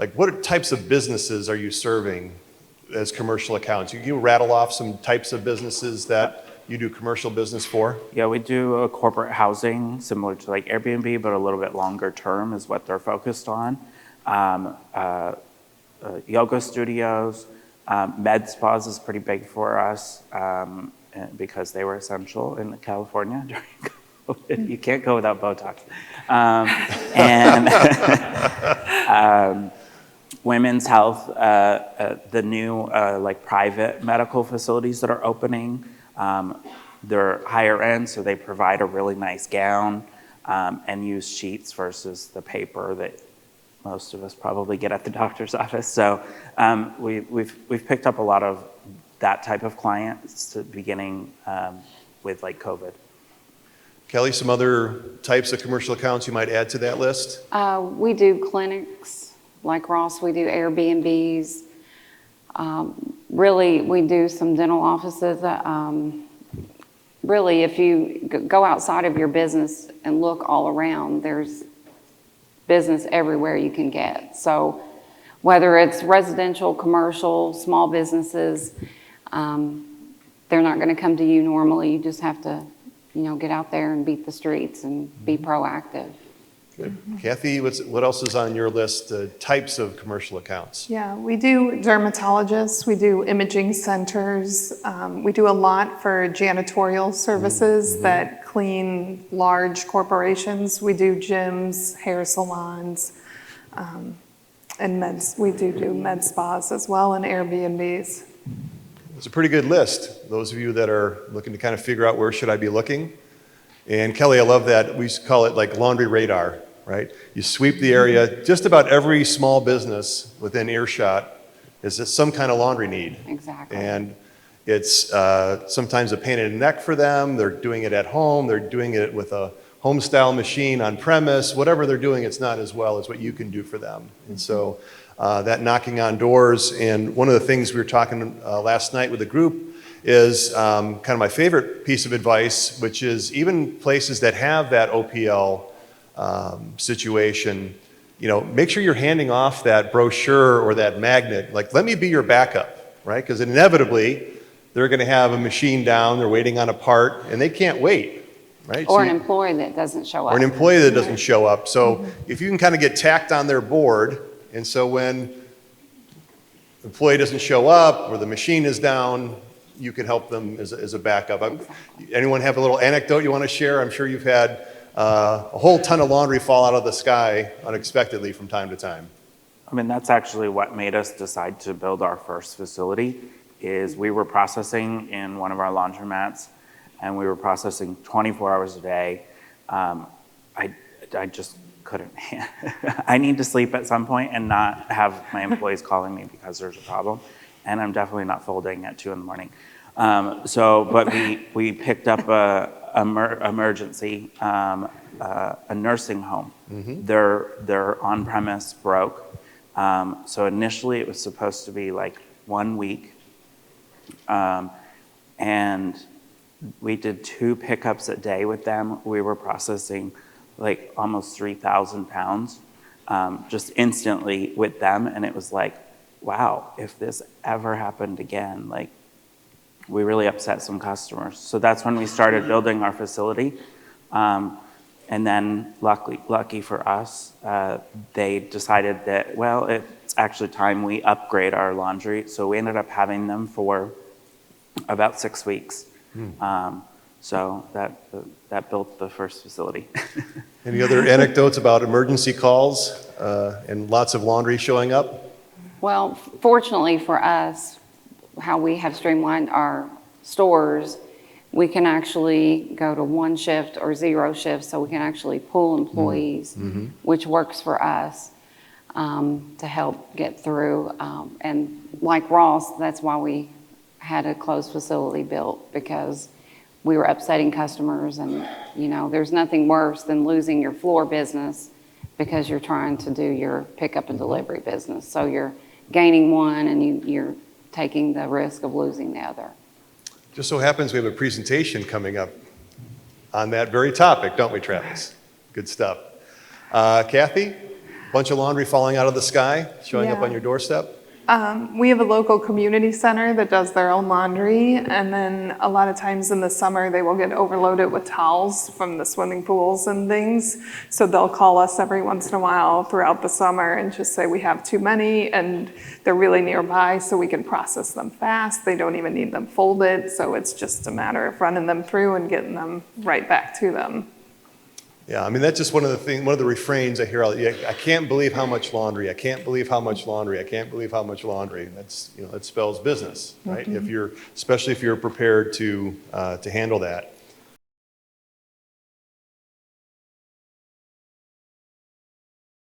like what types of businesses are you serving as commercial accounts? You rattle off some types of businesses that you do commercial business for? Yeah, we do a corporate housing similar to like Airbnb, but a little bit longer term is what they're focused on. Yoga studios, med spas is pretty big for us because they were essential in California during COVID. You can't go without Botox. And women's health, the new like private medical facilities that are opening, they're higher end, so they provide a really nice gown and use sheets versus the paper that most of us probably get at the doctor's office. So we've picked up a lot of that type of clients beginning with like COVID. Kelly, some other types of commercial accounts you might add to that list? We do clinics, like Ross, we do Airbnbs. Really, we do some dental offices. Really, if you go outside of your business and look all around, there's business everywhere you can get. So whether it's residential, commercial, small businesses, they're not going to come to you normally. You just have to, get out there and beat the streets and be proactive. Good. Kathy, what else is on your list, types of commercial accounts? Yeah, we do dermatologists, we do imaging centers, we do a lot for janitorial services that clean large corporations. We do gyms, hair salons, and we do med spas as well, and Airbnbs. It's a pretty good list. Those of you that are looking to kind of figure out where should I be looking. And Kelly, I love that. We call it like laundry radar, right? You sweep the area. Just about every small business within earshot is some kind of laundry need. Exactly. And it's sometimes a pain in the neck for them. They're doing it at home. They're doing it with a home style machine on premise. Whatever they're doing, it's not as well as what you can do for them. And so that knocking on doors, and one of the things we were talking last night with the group is kind of my favorite piece of advice, which is even places that have that OPL situation, make sure you're handing off that brochure or that magnet. Like, let me be your backup, right? Because inevitably, they're going to have a machine down, they're waiting on a part, and they can't wait, right? Or an employee that doesn't show up. Or an employee that doesn't show up. So if you can kind of get tacked on their board, and so when the employee doesn't show up or the machine is down, you can help them as a backup. Anyone have a little anecdote you want to share? I'm sure you've had a whole ton of laundry fall out of the sky unexpectedly from time to time. I mean, that's actually what made us decide to build our first facility. Is we were processing in one of our laundromats, and we were processing 24 hours a day. I just couldn't. I need to sleep at some point and not have my employees calling me because there's a problem. And I'm definitely not folding at 2 a.m. But we picked up a emergency, a nursing home. Their on-premise broke. So initially it was supposed to be like 1 week. And we did 2 pickups a day with them. We were processing like almost 3,000 pounds just instantly with them. And it was like, wow, if this ever happened again, like we really upset some customers. So that's when we started building our facility. And then lucky for us, they decided that, well, it's actually time we upgrade our laundry. So we ended up having them for about 6 weeks. So that built the first facility. Any other anecdotes about emergency calls and lots of laundry showing up? Well, fortunately for us, how we have streamlined our stores, we can actually go to 1 shift or 0 shifts, so we can actually pull employees, which works for us to help get through. And like Ross, that's why we had a closed facility built, because we were upsetting customers, and there's nothing worse than losing your floor business because you're trying to do your pickup and delivery business. So you're gaining one and you're taking the risk of losing the other. Just so happens we have a presentation coming up on that very topic, don't we, Travis? Good stuff. Kathy, bunch of laundry falling out of the sky, showing up Yeah. on your doorstep? We have a local community center that does their own laundry, and then a lot of times in the summer, they will get overloaded with towels from the swimming pools and things. So they'll call us every once in a while throughout the summer and just say, we have too many, and they're really nearby, so we can process them fast. They don't even need them folded, so it's just a matter of running them through and getting them right back to them. Yeah, I mean, that's just one of the refrains I hear. I can't believe how much laundry. I can't believe how much laundry. I can't believe how much laundry. That spells business, right? If you're, especially if you're prepared to handle that.